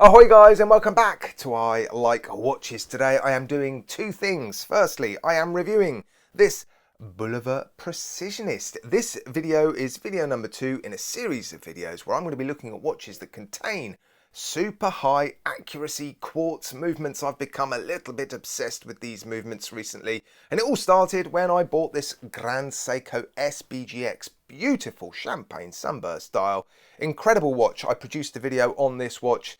Ahoy guys, and welcome back to I Like Watches. Today I am doing two things. Firstly, I am reviewing this Bulova Precisionist. This video is video number 2 in a series of videos where I'm going to be looking at watches that contain super high accuracy quartz movements. I've become a little bit obsessed with these movements recently, and it all started when I bought this Grand Seiko SBGX, beautiful champagne sunburst style, incredible watch. I produced a video on this watch.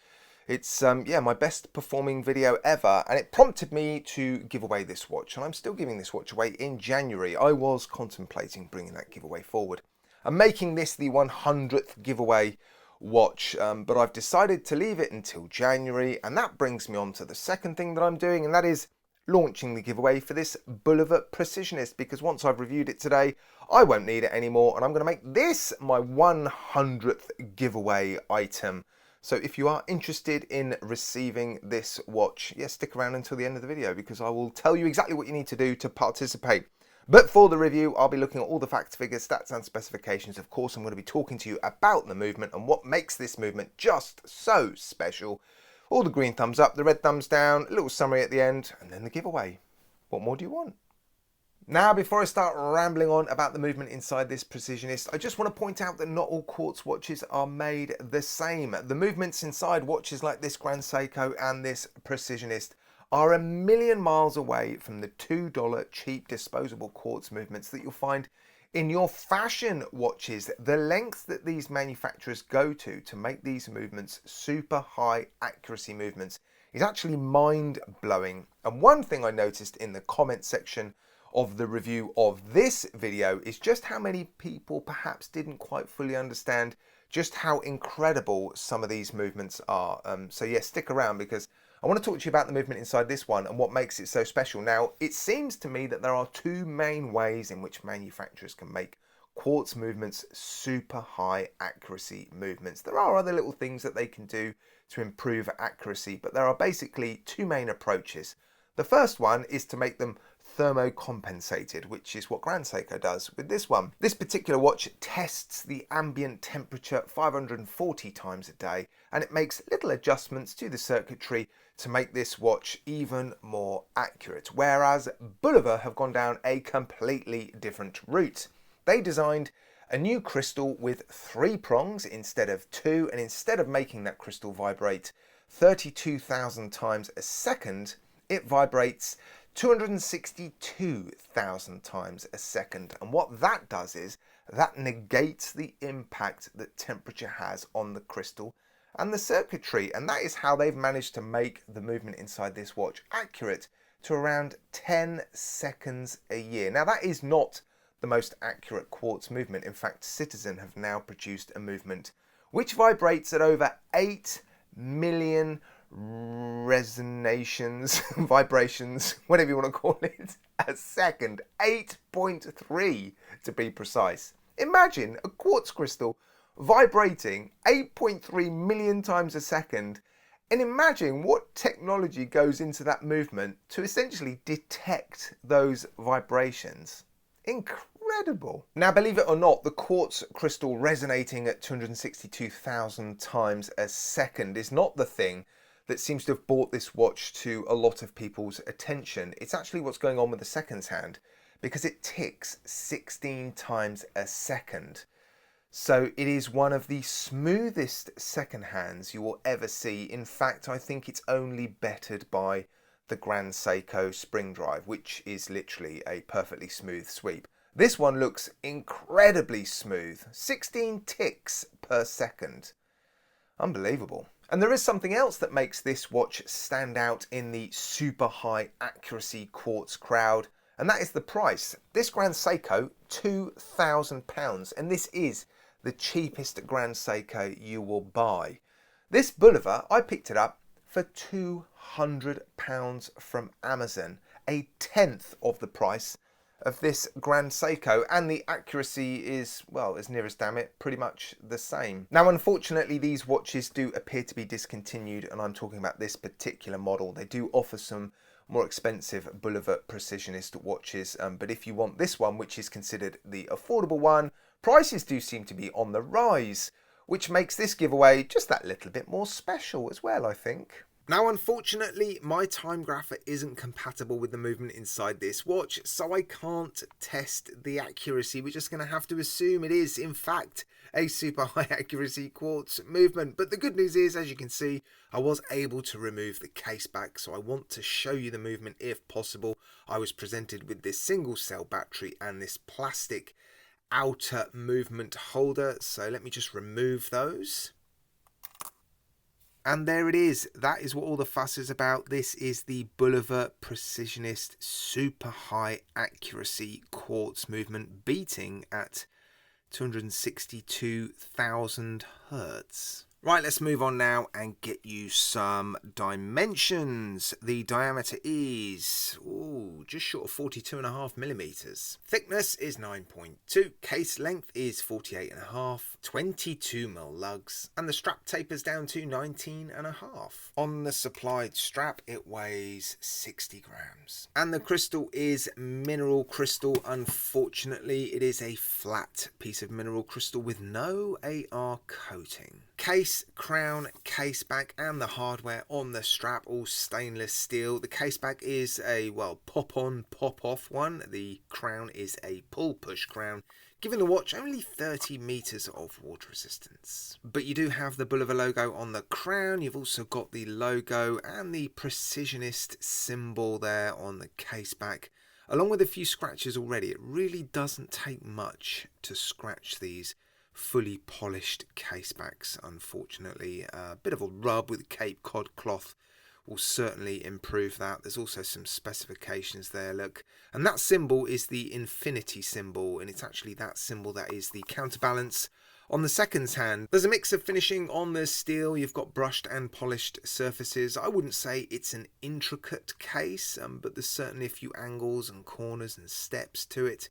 It's my best performing video ever, and it prompted me to give away this watch, and I'm still giving this watch away in January. I was contemplating bringing that giveaway forward. I'm making this the 100th giveaway watch, but I've decided to leave it until January, and that brings me on to the second thing that I'm doing, and that is launching the giveaway for this Bulova Precisionist, because once I've reviewed it today, I won't need it anymore, and I'm going to make this my 100th giveaway item. So if you are interested in receiving this watch, stick around until the end of the video, because I will tell you exactly what you need to do to participate. But for the review, I'll be looking at all the facts, figures, stats and specifications. Of course, I'm going to be talking to you about the movement and what makes this movement just so special. All the green thumbs up, the red thumbs down, a little summary at the end, and then the giveaway. What more do you want? Now, before I start rambling on about the movement inside this Precisionist, I just want to point out that not all quartz watches are made the same. The movements inside watches like this Grand Seiko and this Precisionist are a million miles away from the $2 cheap disposable quartz movements that you'll find in your fashion watches. The lengths that these manufacturers go to make these movements super high accuracy movements is actually mind-blowing. And one thing I noticed in the comment section of the review of this video is just how many people perhaps didn't quite fully understand just how incredible some of these movements are. So stick around, because I want to talk to you about the movement inside this one and what makes it so special. Now, it seems to me that there are two main ways in which manufacturers can make quartz movements super high accuracy movements. There are other little things that they can do to improve accuracy, but there are basically two main approaches. The first one is to make them thermocompensated, which is what Grand Seiko does with this one. This particular watch tests the ambient temperature 540 times a day, and it makes little adjustments to the circuitry to make this watch even more accurate, whereas Bulova have gone down a completely different route. They designed a new crystal with 3 prongs instead of 2, and instead of making that crystal vibrate 32,000 times a second, it vibrates 262,000 times a second. And what that does is that negates the impact that temperature has on the crystal and the circuitry. And that is how they've managed to make the movement inside this watch accurate to around 10 seconds a year. Now, that is not the most accurate quartz movement. In fact, Citizen have now produced a movement which vibrates at over 8 million vibrations, whatever you want to call it, a second. 8.3 to be precise. Imagine a quartz crystal vibrating 8.3 million times a second, and imagine what technology goes into that movement to essentially detect those vibrations. Incredible. Now, believe it or not, the quartz crystal resonating at 262,000 times a second is not the thing that seems to have brought this watch to a lot of people's attention. It's actually what's going on with the seconds hand, because it ticks 16 times a second. So it is one of the smoothest second hands you will ever see. In fact, I think it's only bettered by the Grand Seiko spring drive, which is literally a perfectly smooth sweep. This one looks incredibly smooth. 16 ticks per second. Unbelievable. And there is something else that makes this watch stand out in the super high accuracy quartz crowd, and that is the price. This Grand Seiko, £2,000, and this is the cheapest Grand Seiko you will buy. This Bulova, I picked it up for £200 from Amazon, a tenth of the price of this Grand Seiko, and the accuracy is, well, as near as damn it, pretty much the same. Now, unfortunately, these watches do appear to be discontinued, and I'm talking about this particular model. They do offer some more expensive Bulova Precisionist watches, but if you want this one, which is considered the affordable one, prices do seem to be on the rise. which makes this giveaway just that little bit more special as well, I think. Now, unfortunately, my time grapher isn't compatible with the movement inside this watch, so I can't test the accuracy. We're just going to have to assume it is, in fact, a super high accuracy quartz movement. But the good news is, as you can see, I was able to remove the case back, so I want to show you the movement if possible. I was presented with this single cell battery and this plastic outer movement holder, so let me just remove those. And there it is. That is what all the fuss is about. This is the Bulova Precisionist super high accuracy quartz movement, beating at 262,000 hertz. Right, let's move on now and get you some dimensions. The diameter is just short of 42.5 millimeters. Thickness is 9.2. Case length is 48.5. 22 mil lugs, and the strap tapers down to 19.5. On the supplied strap, it weighs 60 grams. And the crystal is mineral crystal. Unfortunately, it is a flat piece of mineral crystal with no AR coating. Case, crown, case back, and the hardware on the strap, all stainless steel. The case back is a, well, pop-on, pop-off one. The crown is a pull-push crown, giving the watch only 30 meters of water resistance. But you do have the Bulova logo on the crown. You've also got the logo and the Precisionist symbol there on the case back, along with a few scratches already. It really doesn't take much to scratch these fully polished case backs, unfortunately. A bit of a rub with Cape Cod cloth will certainly improve that. There's also some specifications there, look. And that symbol is the infinity symbol, and it's actually that symbol that is the counterbalance on the seconds hand. There's a mix of finishing on the steel. You've got brushed and polished surfaces. I wouldn't say it's an intricate case, but there's certainly a few angles and corners and steps to it.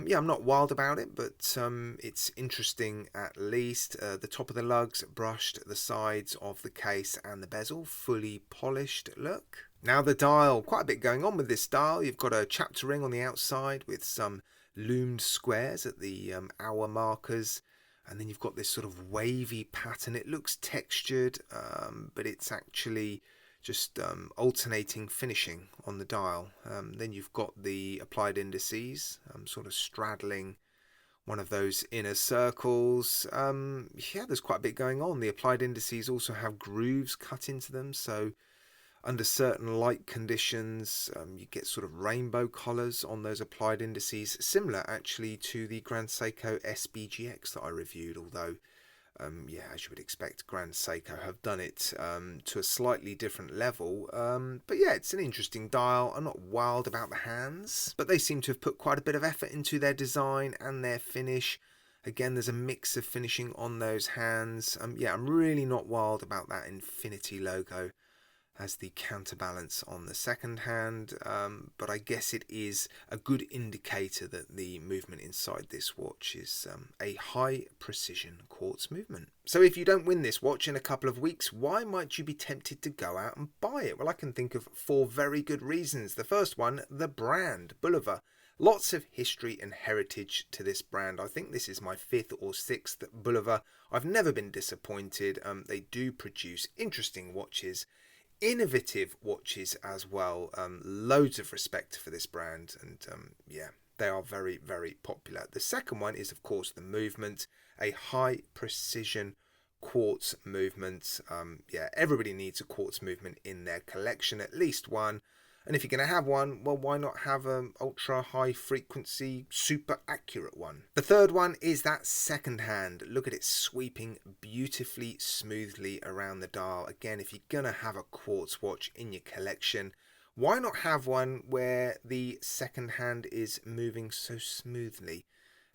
Yeah, I'm not wild about it, but it's interesting at least. The top of the lugs brushed, the sides of the case and the bezel fully polished, look. Now the dial, quite a bit going on with this dial. You've got a chapter ring on the outside with some loomed squares at the hour markers. And then you've got this sort of wavy pattern. It looks textured, but it's actually just alternating finishing on the dial. Then you've got the applied indices sort of straddling one of those inner circles. Yeah, there's quite a bit going on. The applied indices also have grooves cut into them, so under certain light conditions you get sort of rainbow colours on those applied indices, similar actually to the Grand Seiko SBGX that I reviewed, although yeah, as you would expect, Grand Seiko have done it to a slightly different level. But yeah, it's an interesting dial. I'm not wild about the hands, but they seem to have put quite a bit of effort into their design and their finish. Again, there's a mix of finishing on those hands. Yeah, I'm really not wild about that infinity logo as the counterbalance on the second hand, but I guess it is a good indicator that the movement inside this watch is a high precision quartz movement. So if you don't win this watch in a couple of weeks, why might you be tempted to go out and buy it? Well, I can think of 4 very good reasons. The first one, the brand, Bulova. Lots of history and heritage to this brand. I think this is my 5th or 6th Bulova. I've never been disappointed. They do produce interesting watches, innovative watches as well. Loads of respect for this brand, and yeah, they are very, very popular. The second one is, of course, the movement, a high precision quartz movement. Yeah, everybody needs a quartz movement in their collection, at least one. And if you're going to have one, well, why not have an ultra high frequency, super accurate one? The third one is that second hand. Look at it sweeping beautifully, smoothly around the dial. Again, if you're going to have a quartz watch in your collection, why not have one where the second hand is moving so smoothly?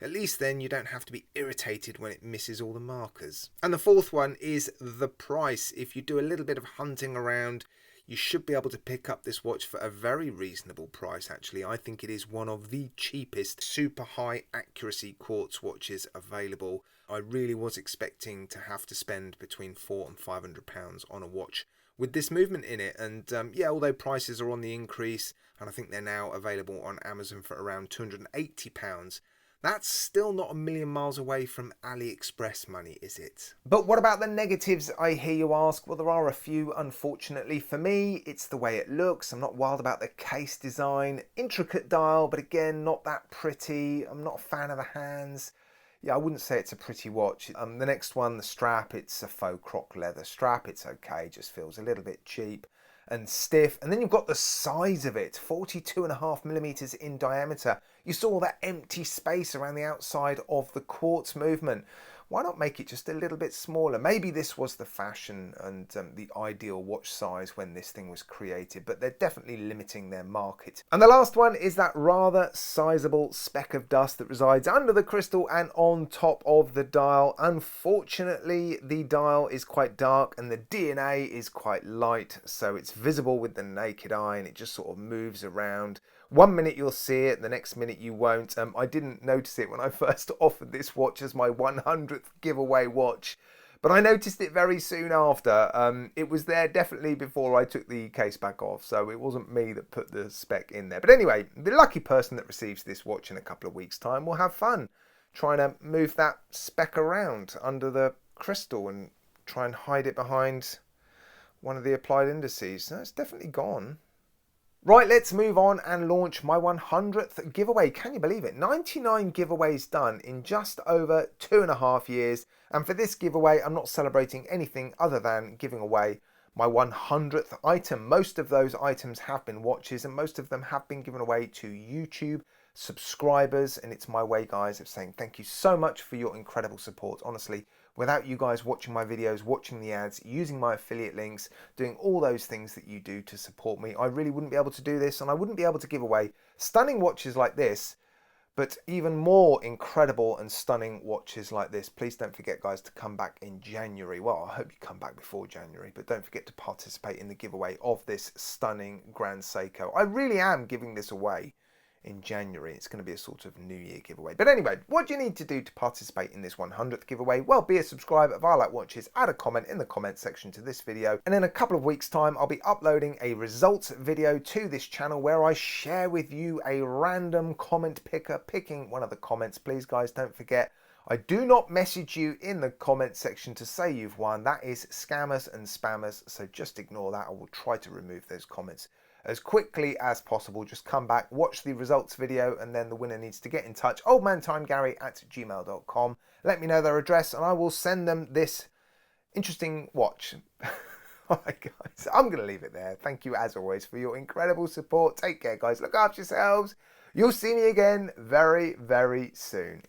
At least then you don't have to be irritated when it misses all the markers. And the fourth one is the price. If you do a little bit of hunting around, you should be able to pick up this watch for a very reasonable price, actually. I think it is one of the cheapest super high accuracy quartz watches available. I really was expecting to have to spend between £400 and £500 on a watch with this movement in it. And yeah, although prices are on the increase, and I think they're now available on Amazon for around £280, That's still not a million miles away from AliExpress money, is it? But what about the negatives, I hear you ask? Well, there are a few, unfortunately. For me, it's the way it looks. I'm not wild about the case design. Intricate dial, but again, not that pretty. I'm not a fan of the hands. Yeah, I wouldn't say it's a pretty watch. The next one, the strap, it's a faux croc leather strap. It's okay, just feels a little bit cheap and stiff. And then you've got the size of it, 42.5 millimeters in diameter. You saw that empty space around the outside of the quartz movement. Why not make it just a little bit smaller? Maybe this was the fashion and the ideal watch size when this thing was created, but they're definitely limiting their market. And the last one is that rather sizable speck of dust that resides under the crystal and on top of the dial. Unfortunately, the dial is quite dark and the DNA is quite light, so it's visible with the naked eye and it just sort of moves around. One minute you'll see it, the next minute you won't. I didn't notice it when I first offered this watch as my 100th giveaway watch, but I noticed it very soon after. It was there definitely before I took the case back off, so it wasn't me that put the spec in there. But anyway, the lucky person that receives this watch in a couple of weeks' time will have fun trying to move that speck around under the crystal and try and hide it behind one of the applied indices. No, it's definitely gone. Right, let's move on and launch my 100th giveaway. Can you believe it? 99 giveaways done in just over 2.5 years. And for this giveaway, I'm not celebrating anything other than giving away my 100th item. Most of those items have been watches and most of them have been given away to YouTube subscribers. And it's my way, guys, of saying thank you so much for your incredible support. Honestly, without you guys watching my videos, watching the ads, using my affiliate links, doing all those things that you do to support me, I really wouldn't be able to do this, and I wouldn't be able to give away stunning watches like this, but even more incredible and stunning watches like this. Please don't forget, guys, to come back in January. Well, I hope you come back before January, but don't forget to participate in the giveaway of this stunning Grand Seiko. I really am giving this away in January. It's going to be a sort of New Year giveaway. But anyway, what do you need to do to participate in this 100th giveaway? Well, be a subscriber if I like watches, add a comment in the comment section to this video, and in a couple of weeks' time I'll be uploading a results video to this channel where I share with you a random comment picker, picking one of the comments. Please, guys, don't forget, I do not message you in the comment section to say you've won. That is scammers and spammers, so just ignore that. I will try to remove those comments as quickly as possible. Just come back, watch the results video, and then the winner needs to get in touch. oldmantimegary@gmail.com. Let me know their address and I will send them this interesting watch. Alright, guys, I'm going to leave it there. Thank you as always for your incredible support. Take care, guys. Look after yourselves. You'll see me again very, very soon.